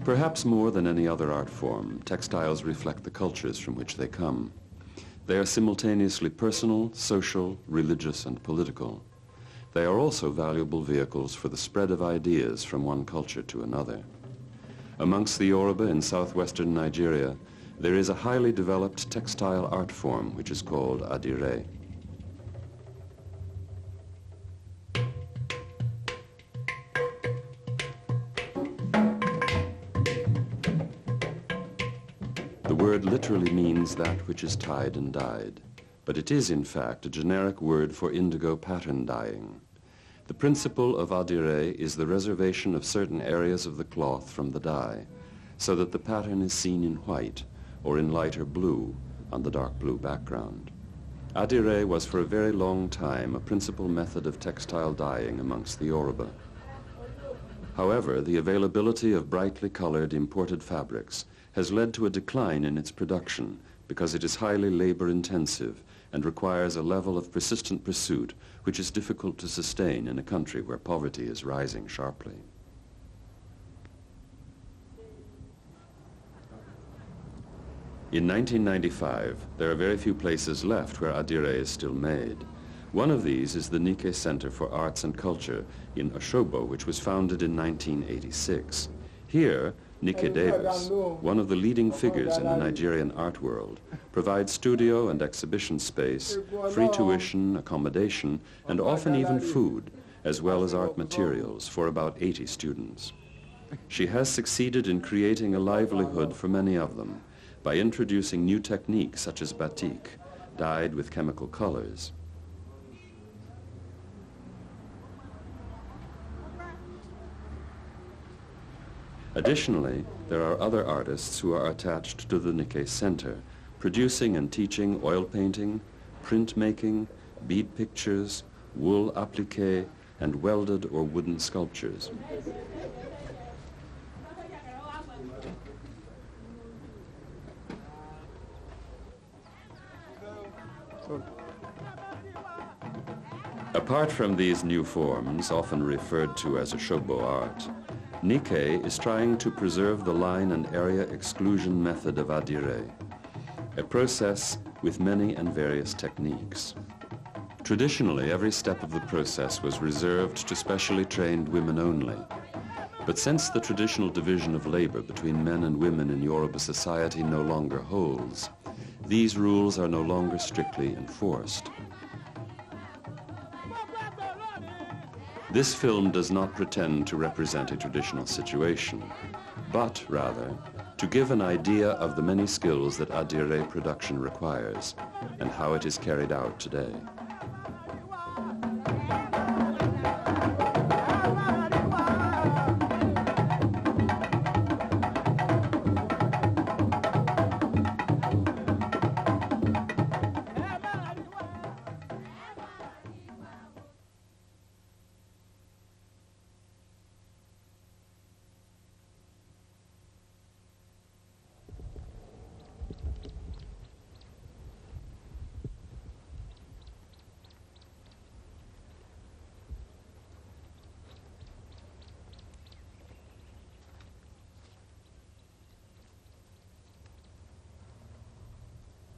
Perhaps more than any other art form, textiles reflect the cultures from which they come. They are simultaneously personal, social, religious, and political. They are also valuable vehicles for the spread of ideas from one culture to another. Amongst the Yoruba in southwestern Nigeria, there is a highly developed textile art form which is called Adire. The word literally means that which is tied and dyed, but it is in fact a generic word for indigo pattern dyeing. The principle of Adire is the reservation of certain areas of the cloth from the dye, so that the pattern is seen in white or in lighter blue on the dark blue background. Adire was for a very long time a principal method of textile dyeing amongst the Yoruba. However, the availability of brightly colored imported fabrics has led to a decline in its production because it is highly labor-intensive and requires a level of persistent pursuit which is difficult to sustain in a country where poverty is rising sharply. In 1995, there are very few places left where Adire is still made. One of these is the Nikkei Center for Arts and Culture in Osogbo, which was founded in 1986. Here, Nikkei Davis, one of the leading figures in the Nigerian art world, provides studio and exhibition space, free tuition, accommodation, and often even food, as well as art materials for about 80 students. She has succeeded in creating a livelihood for many of them by introducing new techniques such as batik, dyed with chemical colors. Additionally, there are other artists who are attached to the Nikkei Center, producing and teaching oil painting, printmaking, bead pictures, wool appliqué, and welded or wooden sculptures. Apart from these new forms, often referred to as Osogbo art, Nikkei is trying to preserve the line and area exclusion method of Adire, a process with many and various techniques. Traditionally, every step of the process was reserved to specially trained women only. But since the traditional division of labor between men and women in Yoruba society no longer holds, these rules are no longer strictly enforced. This film does not pretend to represent a traditional situation, but rather to give an idea of the many skills that Adire production requires and how it is carried out today.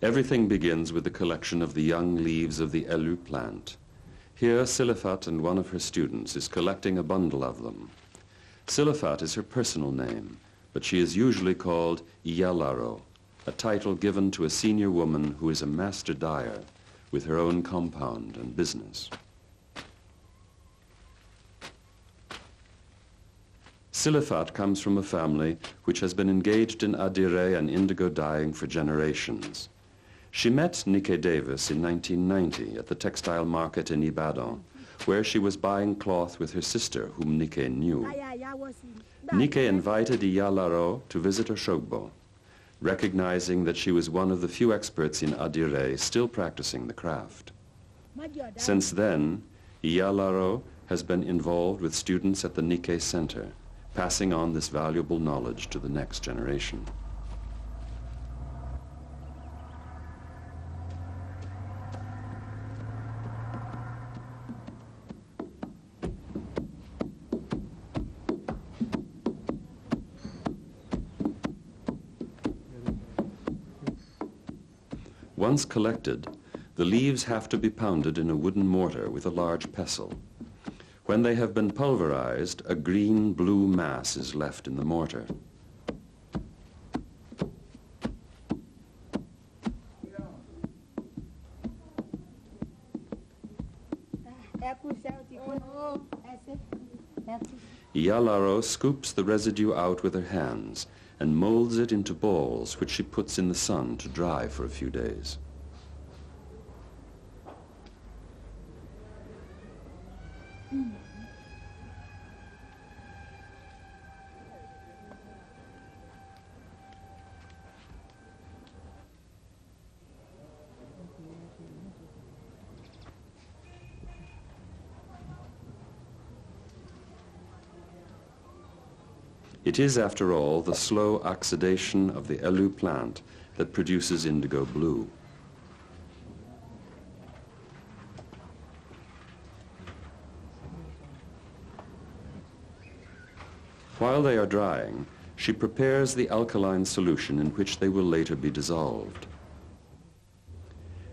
Everything begins with the collection of the young leaves of the elu plant. Here, Silifat and one of her students is collecting a bundle of them. Silifat is her personal name, but she is usually called Iyalaro, a title given to a senior woman who is a master dyer with her own compound and business. Silifat comes from a family which has been engaged in Adire and indigo dyeing for generations. She met Nikkei Davis in 1990 at the textile market in Ibadan, where she was buying cloth with her sister, whom Nikkei knew. Nikkei invited Iyalaro to visit Osogbo, recognizing that she was one of the few experts in Adire still practicing the craft. Since then, Iyalaro has been involved with students at the Nikkei Center, passing on this valuable knowledge to the next generation. Once collected, the leaves have to be pounded in a wooden mortar with a large pestle. When they have been pulverized, a green-blue mass is left in the mortar. Ialaro scoops the residue out with her hands and molds it into balls, which she puts in the sun to dry for a few days. It is, after all, the slow oxidation of the elu plant that produces indigo blue. While they are drying, she prepares the alkaline solution in which they will later be dissolved.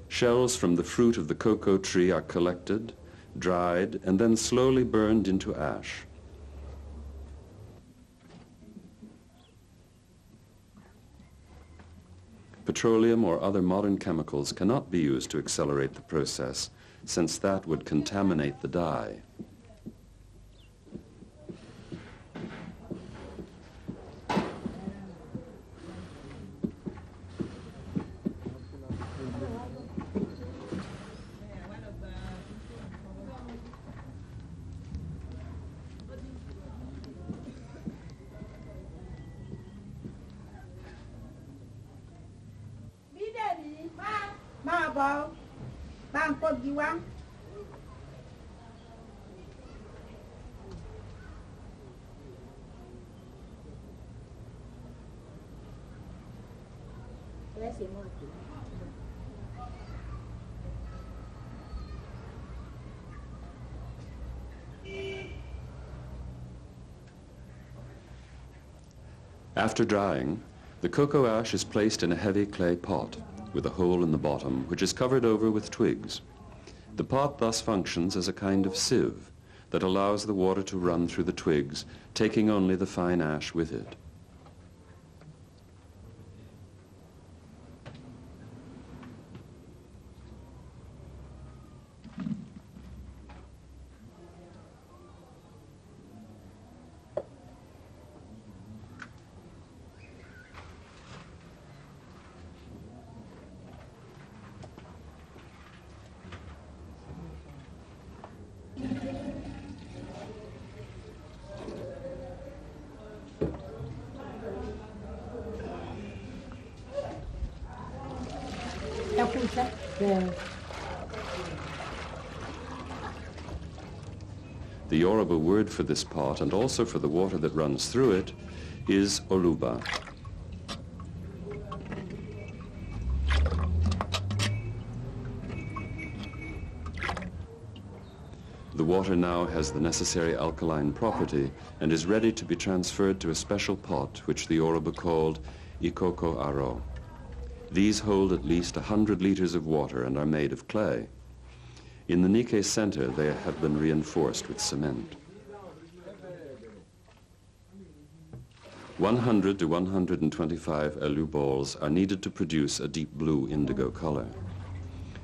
Shells from the fruit of the cocoa tree are collected, dried, and then slowly burned into ash. Petroleum or other modern chemicals cannot be used to accelerate the process, since that would contaminate the dye. After drying, the cocoa ash is placed in a heavy clay pot with a hole in the bottom, which is covered over with twigs. The pot thus functions as a kind of sieve that allows the water to run through the twigs, taking only the fine ash with it. The Yoruba word for this pot, and also for the water that runs through it, is oluba. The water now has the necessary alkaline property and is ready to be transferred to a special pot which the Yoruba called ikoko aro. These hold at least 100 liters of water and are made of clay. In the Nike center, they have been reinforced with cement. 100 to 125 elu balls are needed to produce a deep blue indigo color.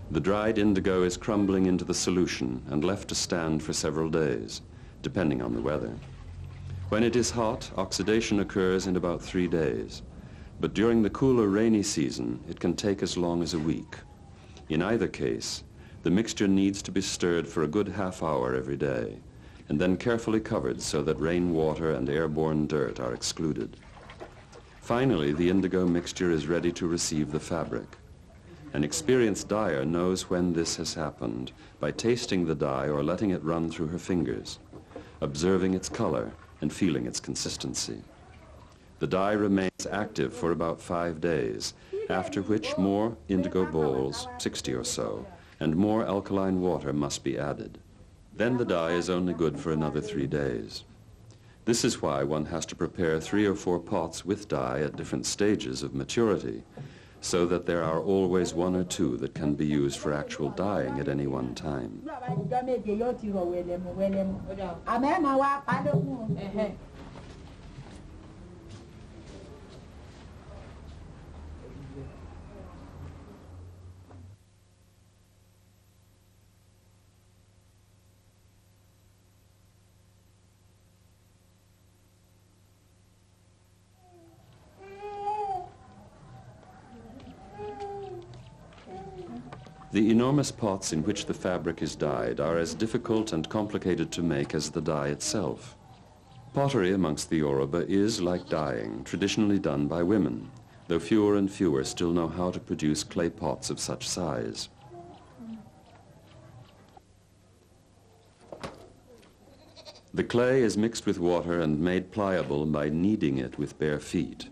The dried indigo is crumbling into the solution and left to stand for several days, depending on the weather. When it is hot, oxidation occurs in about 3 days. But during the cooler rainy season, it can take as long as a week. In either case, the mixture needs to be stirred for a good half-hour every day, and then carefully covered so that rainwater and airborne dirt are excluded. Finally, the indigo mixture is ready to receive the fabric. An experienced dyer knows when this has happened by tasting the dye or letting it run through her fingers, observing its color and feeling its consistency. The dye remains active for about 5 days, after which more indigo balls, 60 or so, and more alkaline water must be added. Then the dye is only good for another 3 days. This is why one has to prepare 3 or 4 pots with dye at different stages of maturity, so that there are always one or two that can be used for actual dyeing at any one time. The enormous pots in which the fabric is dyed are as difficult and complicated to make as the dye itself. Pottery amongst the Yoruba is, like dyeing, traditionally done by women, though fewer and fewer still know how to produce clay pots of such size. The clay is mixed with water and made pliable by kneading it with bare feet.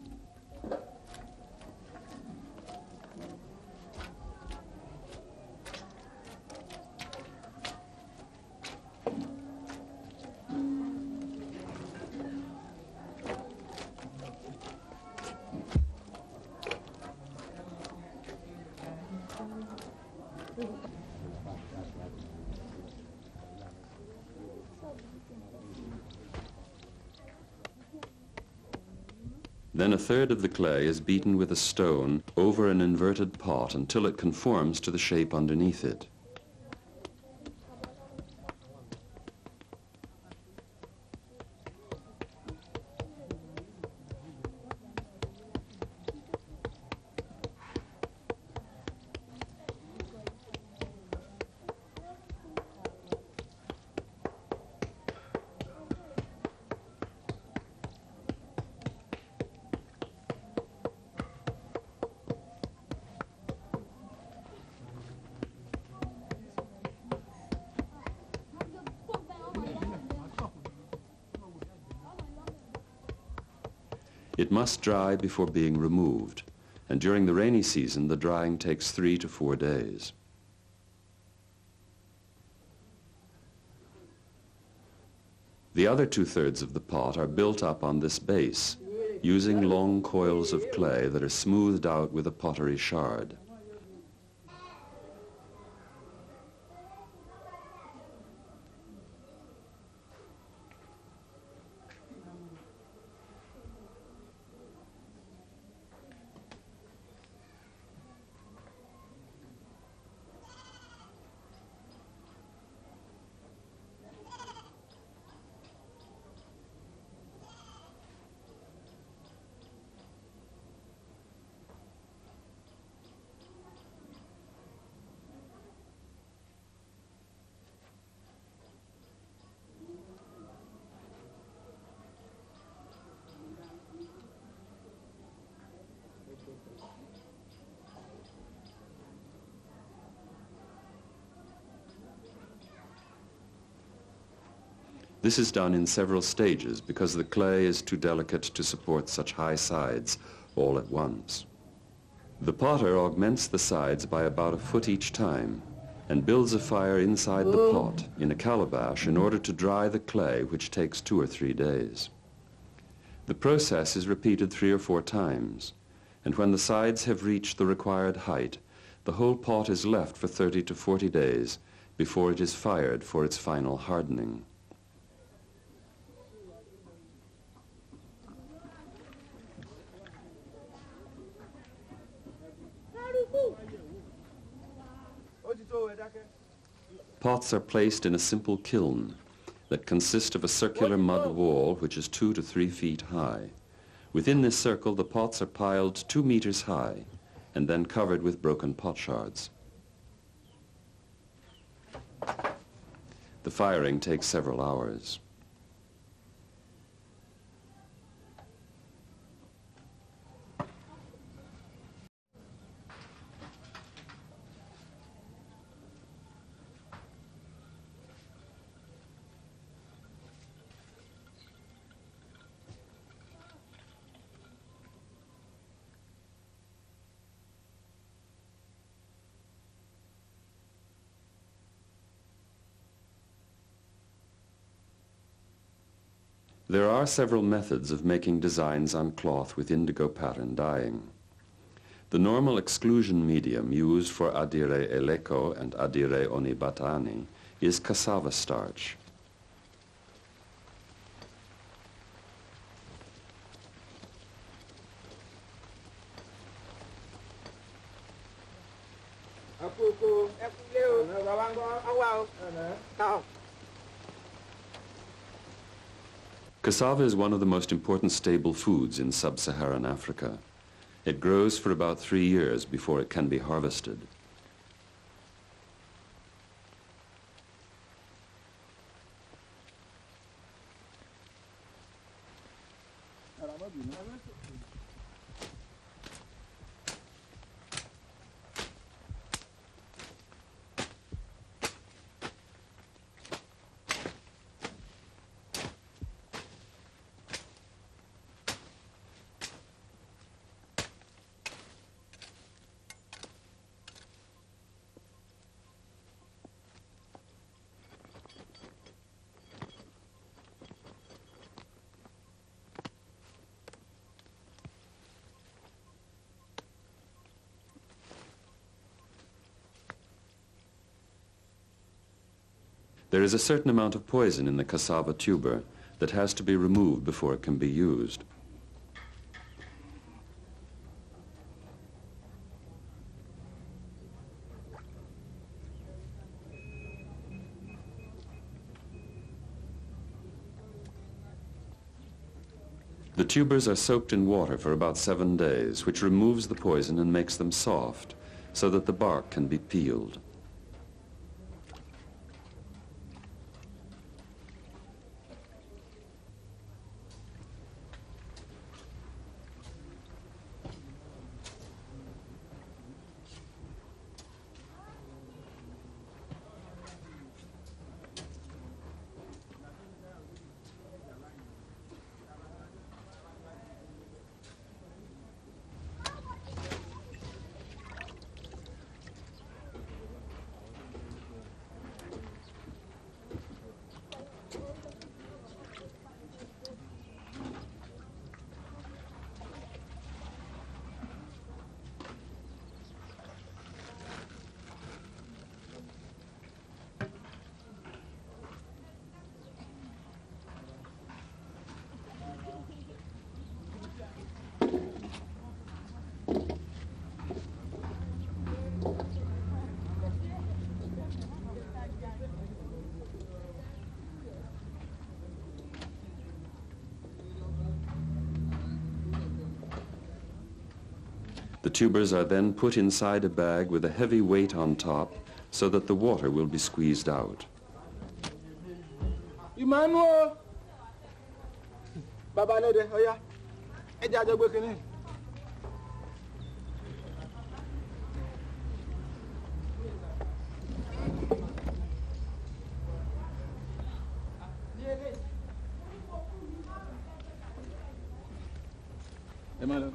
Then a third of the clay is beaten with a stone over an inverted pot until it conforms to the shape underneath it. It must dry before being removed, and during the rainy season the drying takes 3 to 4 days. The other 2/3 of the pot are built up on this base, using long coils of clay that are smoothed out with a pottery shard. This is done in several stages because the clay is too delicate to support such high sides all at once. The potter augments the sides by about 1 foot each time and builds a fire inside the pot in a calabash in order to dry the clay, which takes 2 or 3 days. The process is repeated 3 or 4 times, and when the sides have reached the required height, the whole pot is left for 30 to 40 days before it is fired for its final hardening. Pots are placed in a simple kiln that consists of a circular mud wall which is 2 to 3 feet high. Within this circle, the pots are piled 2 meters high and then covered with broken pot shards. The firing takes several hours. There are several methods of making designs on cloth with indigo pattern dyeing. The normal exclusion medium used for Adire eleko and Adire onibatani is cassava starch. Cassava is one of the most important staple foods in sub-Saharan Africa. It grows for about 3 years before it can be harvested. There is a certain amount of poison in the cassava tuber that has to be removed before it can be used. The tubers are soaked in water for about 7 days, which removes the poison and makes them soft, so that the bark can be peeled. The tubers are then put inside a bag with a heavy weight on top so that the water will be squeezed out. Emmanuel! Baba Nede, oh yeah. Emmanuel.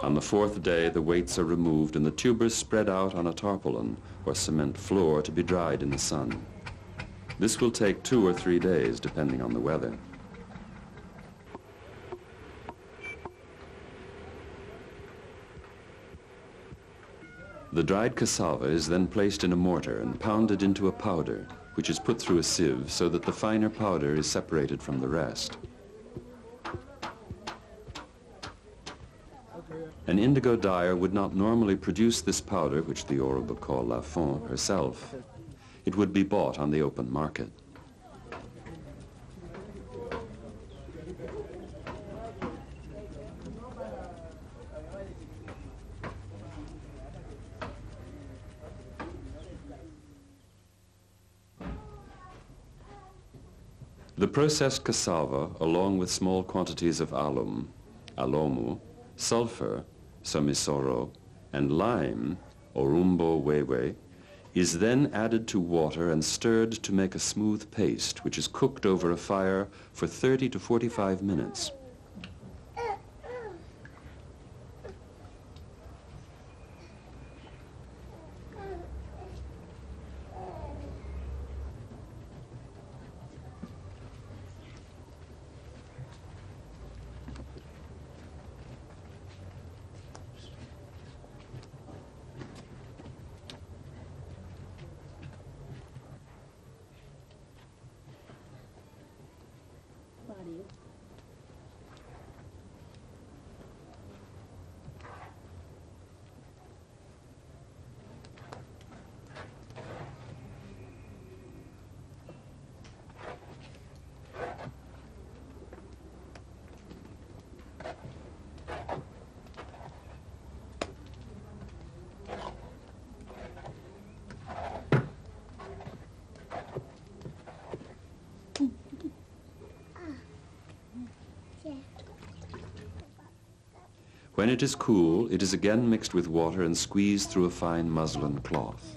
On the 4th day, the weights are removed and the tubers spread out on a tarpaulin or cement floor to be dried in the sun. This will take 2 or 3 days, depending on the weather. The dried cassava is then placed in a mortar and pounded into a powder, which is put through a sieve so that the finer powder is separated from the rest. An indigo dyer would not normally produce this powder, which the Yoruba call la fond, herself. It would be bought on the open market. The processed cassava, along with small quantities of alum, alomu, sulfur, somisoro, and lime, orumbo wewe, is then added to water and stirred to make a smooth paste, which is cooked over a fire for 30 to 45 minutes. When it is cool, it is again mixed with water and squeezed through a fine muslin cloth.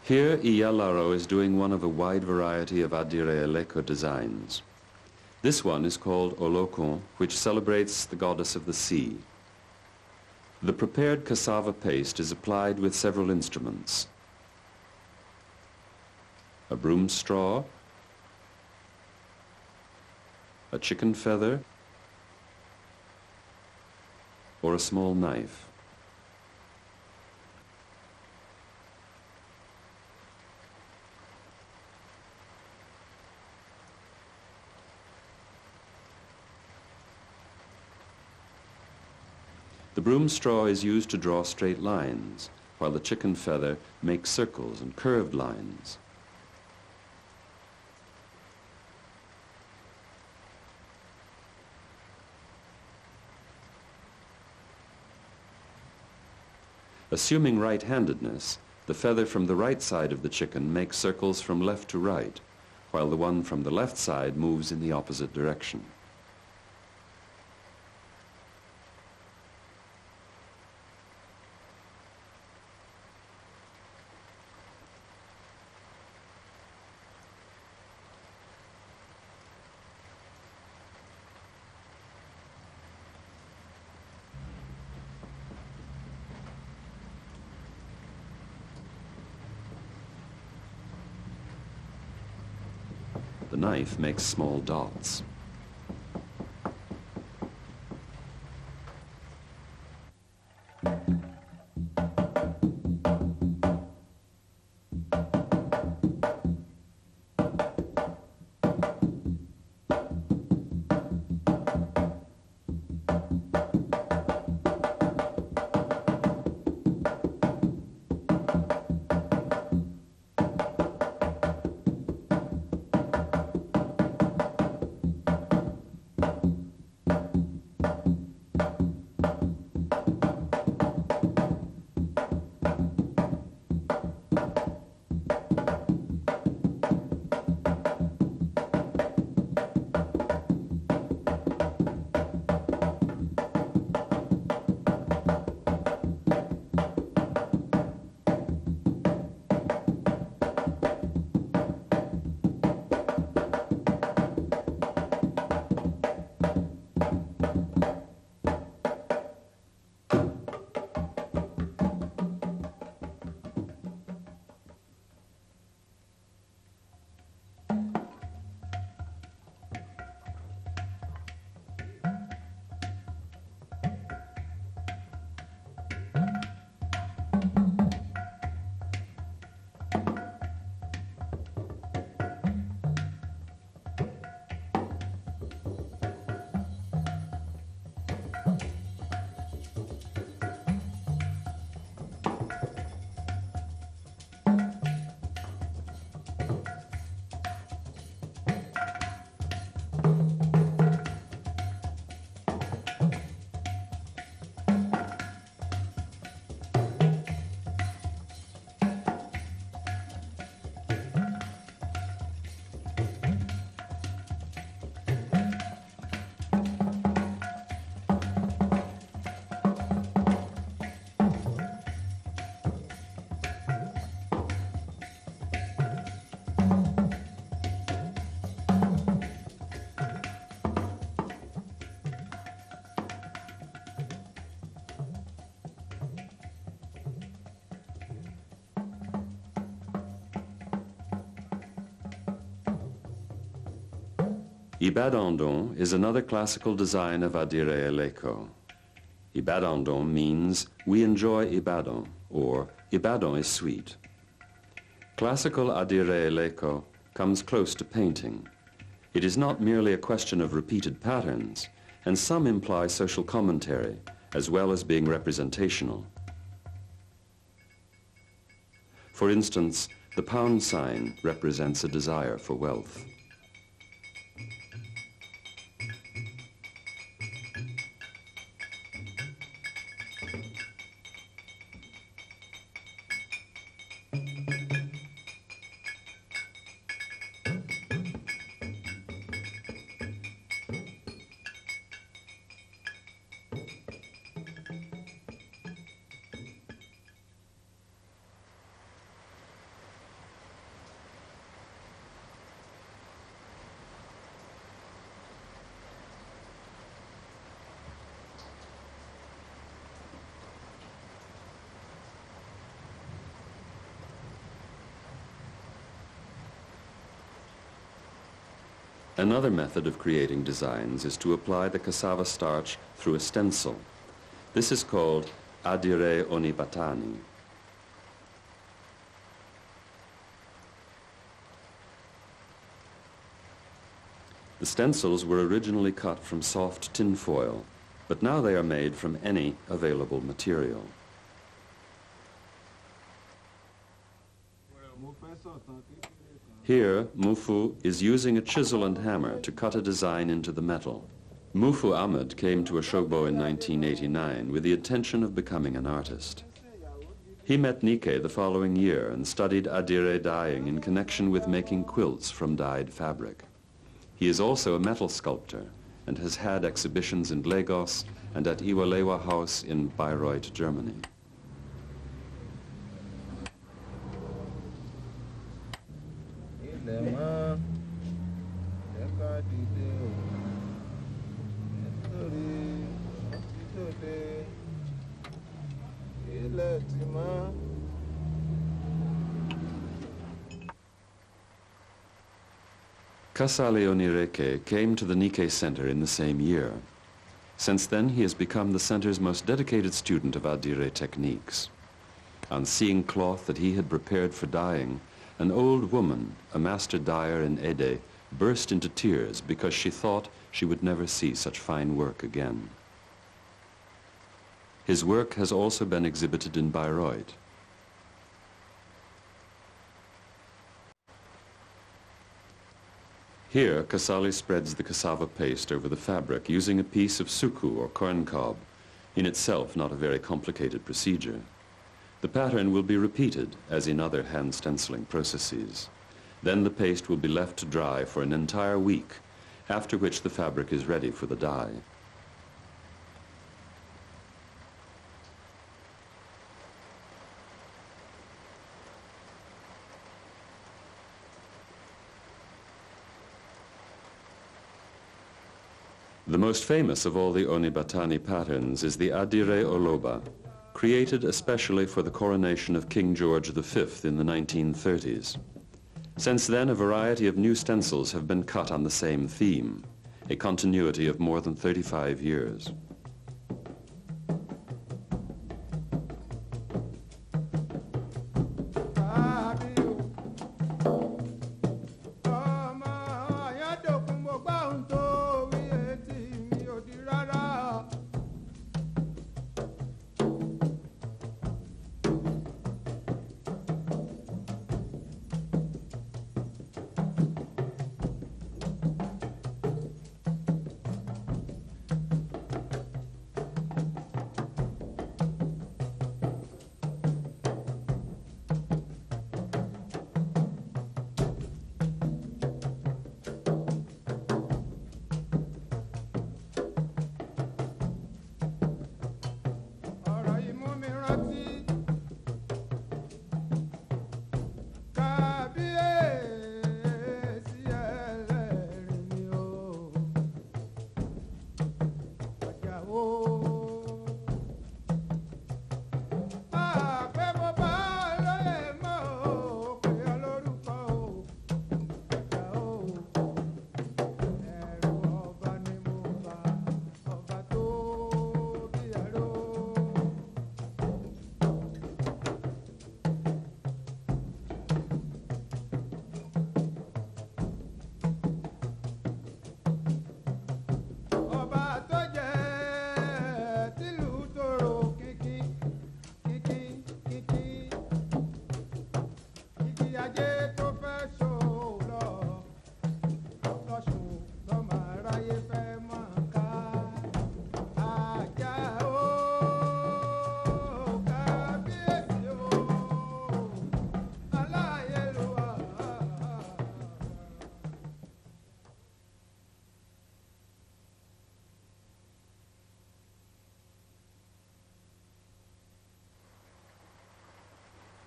Here, Iyalaro is doing one of a wide variety of Adire Eleko designs. This one is called Olokun, which celebrates the goddess of the sea. The prepared cassava paste is applied with several instruments: a broom straw, a chicken feather, or a small knife. The broom straw is used to draw straight lines, while the chicken feather makes circles and curved lines. Assuming right-handedness, the feather from the right side of the chicken makes circles from left to right, while the one from the left side moves in the opposite direction. The knife makes small dots. Ibadandon is another classical design of Adire Eleko. Ibadandon means we enjoy Ibadan, or Ibadan is sweet. Classical Adire Eleko comes close to painting. It is not merely a question of repeated patterns, and some imply social commentary, as well as being representational. For instance, the pound sign represents a desire for wealth. Another method of creating designs is to apply the cassava starch through a stencil. This is called Adire Onibatani. The stencils were originally cut from soft tin foil, but now they are made from any available material. Here, Mufu is using a chisel and hammer to cut a design into the metal. Mufu Ahmed came to Osogbo in 1989 with the intention of becoming an artist. He met Nike the following year and studied Adire dyeing in connection with making quilts from dyed fabric. He is also a metal sculptor and has had exhibitions in Lagos and at Iwalewa House in Bayreuth, Germany. Kasale Onireke came to the Nike Center in the same year. Since then, he has become the center's most dedicated student of Adire techniques. On seeing cloth that he had prepared for dyeing, an old woman, a master dyer in Ede, burst into tears because she thought she would never see such fine work again. His work has also been exhibited in Bayreuth. Here, Kasale spreads the cassava paste over the fabric using a piece of suku or corn cob, in itself not a very complicated procedure. The pattern will be repeated as in other hand stenciling processes. Then the paste will be left to dry for an entire week, after which the fabric is ready for the dye. The most famous of all the Onibatani patterns is the Adire Oloba, created especially for the coronation of King George V in the 1930s. Since then, a variety of new stencils have been cut on the same theme, a continuity of more than 35 years.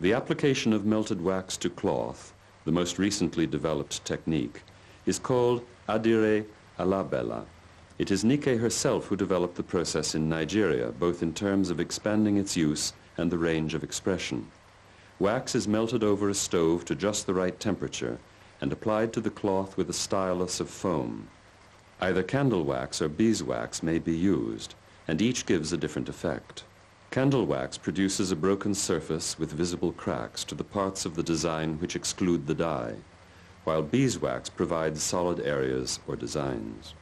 The application of melted wax to cloth, the most recently developed technique, is called Adire à la Bella. It is Nike herself who developed the process in Nigeria, both in terms of expanding its use and the range of expression. Wax is melted over a stove to just the right temperature and applied to the cloth with a stylus of foam. Either candle wax or beeswax may be used, and each gives a different effect. Candle wax produces a broken surface with visible cracks to the parts of the design which exclude the dye, while beeswax provides solid areas or designs.